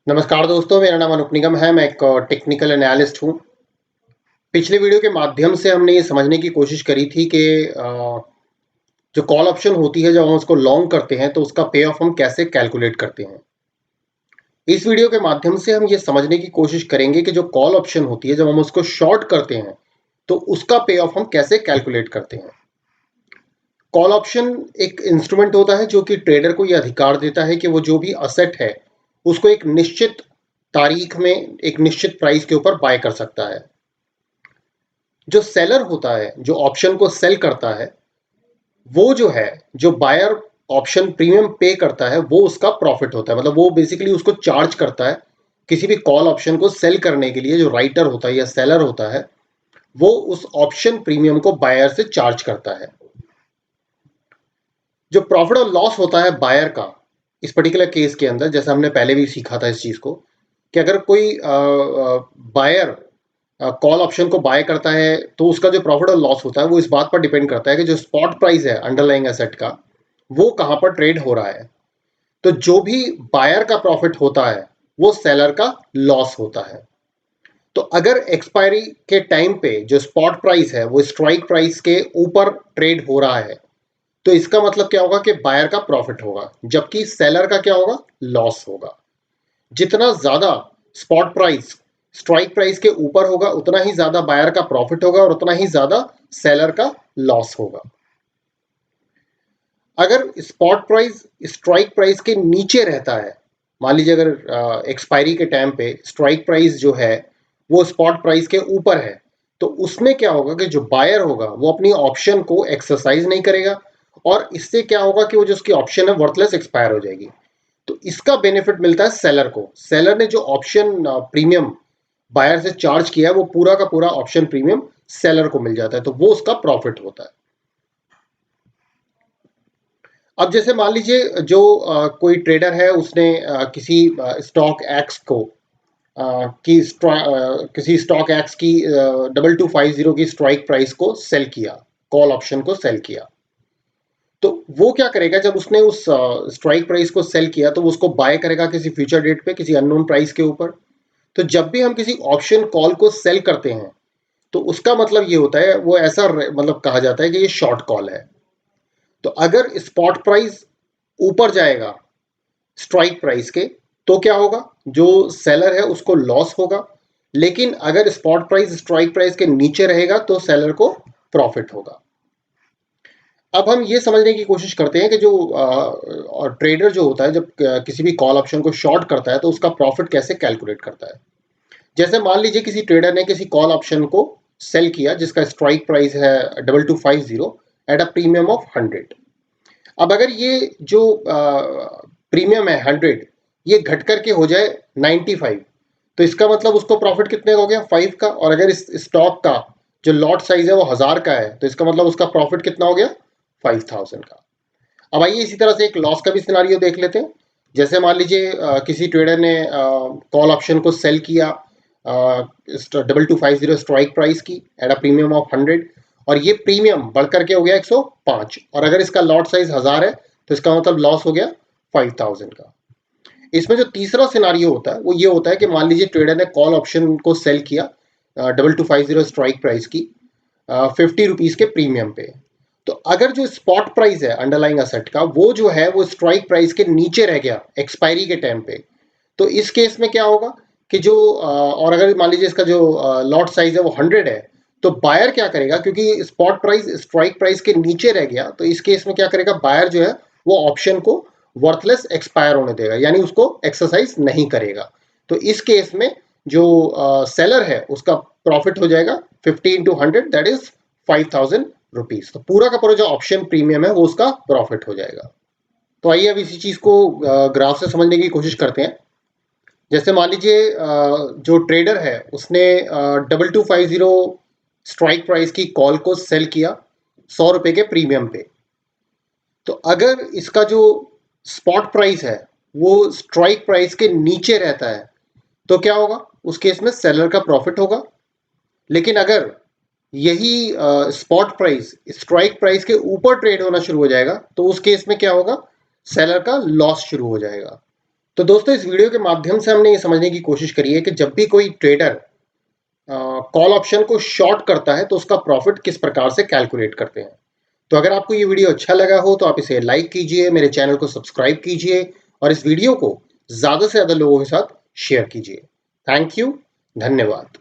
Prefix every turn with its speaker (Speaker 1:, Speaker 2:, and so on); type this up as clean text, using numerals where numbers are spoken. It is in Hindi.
Speaker 1: नमस्कार दोस्तों, मेरा नाम अनुप निगम है। मैं एक टेक्निकल एनालिस्ट हूँ। पिछले वीडियो के माध्यम से हमने ये समझने की कोशिश करी थी कि जो कॉल ऑप्शन होती है, जब हम उसको लॉन्ग करते हैं तो उसका पे ऑफ हम कैसे कैलकुलेट करते हैं। इस वीडियो के माध्यम से हम ये समझने की कोशिश करेंगे कि जो कॉल ऑप्शन होती है, जब हम उसको शॉर्ट करते हैं तो उसका पे ऑफ हम कैसे कैलकुलेट करते हैं। कॉल ऑप्शन एक इंस्ट्रूमेंट होता है जो कि ट्रेडर को ये अधिकार देता है कि वो जो भी असेट है उसको एक निश्चित तारीख में एक निश्चित प्राइस के ऊपर बाय कर सकता है। जो सेलर होता है, जो ऑप्शन को सेल करता है, वो जो है, जो बायर ऑप्शन प्रीमियम पे करता है, वो उसका प्रॉफिट होता है। मतलब वो बेसिकली उसको चार्ज करता है किसी भी कॉल ऑप्शन को सेल करने के लिए। जो राइटर होता है या सेलर होता है, वो उस ऑप्शन प्रीमियम को बायर से चार्ज करता है। जो प्रॉफिट और लॉस होता है बायर का, इस पर्टिकुलर केस के अंदर, जैसा हमने पहले भी सीखा था इस चीज को, कि अगर कोई बायर कॉल ऑप्शन को बाय करता है तो उसका जो प्रॉफिट और लॉस होता है वो इस बात पर डिपेंड करता है कि जो स्पॉट प्राइस है अंडरलाइंग एसेट का, वो कहां पर ट्रेड हो रहा है। तो जो भी बायर का प्रॉफिट होता है वो सेलर का लॉस होता है। तो अगर एक्सपायरी के टाइम पे जो स्पॉट प्राइस है वो स्ट्राइक प्राइस के ऊपर ट्रेड हो रहा है, तो इसका मतलब क्या होगा कि बायर का प्रॉफिट होगा, जबकि सेलर का क्या होगा, लॉस होगा। जितना ज्यादा स्पॉट प्राइस स्ट्राइक प्राइस के ऊपर होगा, उतना ही ज्यादा बायर का प्रॉफिट होगा और उतना ही ज्यादा सेलर का लॉस होगा। अगर स्पॉट प्राइस स्ट्राइक प्राइस के नीचे रहता है, मान लीजिए अगर एक्सपायरी के टाइम पे स्ट्राइक प्राइस जो है वो स्पॉट प्राइस के ऊपर है, तो उसमें क्या होगा कि जो बायर होगा वो अपनी ऑप्शन को एक्सरसाइज नहीं करेगा, और इससे क्या होगा कि वो जो उसकी ऑप्शन है वर्थलेस एक्सपायर हो जाएगी। तो इसका बेनिफिट मिलता है सेलर को। सेलर ने जो ऑप्शन प्रीमियम बायर से चार्ज किया है, वो पूरा का पूरा ऑप्शन प्रीमियम सेलर को मिल जाता है, तो वो उसका प्रॉफिट होता है। अब जैसे मान लीजिए जो कोई ट्रेडर है, उसने किसी स्टॉक एक्स को किसी स्टॉक एक्स की 2250 की स्ट्राइक प्राइस को सेल किया, कॉल ऑप्शन को सेल किया। तो वो क्या करेगा, जब उसने उस स्ट्राइक प्राइस को सेल किया तो वो उसको बाय करेगा किसी फ्यूचर डेट पे किसी अननोन प्राइस के ऊपर। तो जब भी हम किसी ऑप्शन कॉल को सेल करते हैं तो उसका मतलब ये होता है, वो ऐसा मतलब कहा जाता है कि ये शॉर्ट कॉल है। तो अगर स्पॉट प्राइस ऊपर जाएगा स्ट्राइक प्राइस के, तो क्या होगा, जो सेलर है उसको लॉस होगा। लेकिन अगर स्पॉट प्राइस स्ट्राइक प्राइस के नीचे रहेगा तो सेलर को प्रॉफिट होगा। अब हम ये समझने की कोशिश करते हैं कि जो और ट्रेडर जो होता है, जब किसी भी कॉल ऑप्शन को शॉर्ट करता है तो उसका प्रॉफिट कैसे कैलकुलेट करता है। जैसे मान लीजिए किसी ट्रेडर ने किसी कॉल ऑप्शन को सेल किया जिसका स्ट्राइक प्राइस है 2250 एट अ प्रीमियम ऑफ 100। अब अगर ये जो प्रीमियम है 100, ये घट करके हो जाए 95, तो इसका मतलब उसको प्रॉफिट कितने का हो गया, 5 का। और अगर इस स्टॉक का जो लॉट साइज है वो 1000 का है, तो इसका मतलब उसका प्रॉफिट कितना हो गया, 5000 का। अब आइए इसी तरह से एक लॉस का भी सिनारियो देख लेते हैं। जैसे मान लीजिए किसी ट्रेडर ने कॉल ऑप्शन को सेल किया 2250 स्ट्राइक प्राइस की एट अ प्रीमियम ऑफ 100, और ये प्रीमियम बढ़ करके हो गया 105, और अगर इसका लॉट साइज 1000 है तो इसका मतलब लॉस हो गया 5000 का। इसमें जो तीसरा सिनारियो होता है वो ये होता है कि मान लीजिए ट्रेडर ने कॉल ऑप्शन को सेल किया 2250 स्ट्राइक प्राइस की 50 रुपीज के प्रीमियम पे। तो अगर जो स्पॉट प्राइस है अंडरलाइंग असेट का, वो जो है वो स्ट्राइक प्राइस के नीचे रह गया एक्सपायरी के टाइम पे, तो इस केस में क्या होगा कि जो और अगर मान लीजिए इसका जो लॉट साइज है वो 100 है, तो बायर क्या करेगा, क्योंकि स्पॉट प्राइस स्ट्राइक प्राइस के नीचे रह गया, तो इस केस में क्या करेगा, बायर जो है वो ऑप्शन को वर्थलेस एक्सपायर होने देगा, यानी उसको एक्सरसाइज नहीं करेगा। तो इस केस में जो सेलर है उसका प्रॉफिट हो जाएगा 50 × 100, दैट इज 5000 रुपीज। तो पूरा का पूरा जो ऑप्शन प्रीमियम है वो उसका प्रॉफिट हो जाएगा। तो आइए अब इसी चीज को ग्राफ से समझने की कोशिश करते हैं। जैसे मान लीजिए जो ट्रेडर है उसने 2250 स्ट्राइक प्राइस की कॉल को सेल किया 100 रुपए के प्रीमियम पे। तो अगर इसका जो स्पॉट प्राइस है वो स्ट्राइक प्राइस के नीचे रहता है, तो क्या होगा, उस केस में सेलर का प्रॉफिट होगा। लेकिन अगर यही स्पॉट प्राइस स्ट्राइक प्राइस के ऊपर ट्रेड होना शुरू हो जाएगा, तो उस केस में क्या होगा, सेलर का लॉस शुरू हो जाएगा। तो दोस्तों इस वीडियो के माध्यम से हमने ये समझने की कोशिश करी है कि जब भी कोई ट्रेडर कॉल ऑप्शन को शॉर्ट करता है तो उसका प्रॉफिट किस प्रकार से कैलकुलेट करते हैं। तो अगर आपको ये वीडियो अच्छा लगा हो तो आप इसे लाइक कीजिए, मेरे चैनल को सब्सक्राइब कीजिए और इस वीडियो को ज़्यादा से ज़्यादा लोगों के साथ शेयर कीजिए। थैंक यू, धन्यवाद।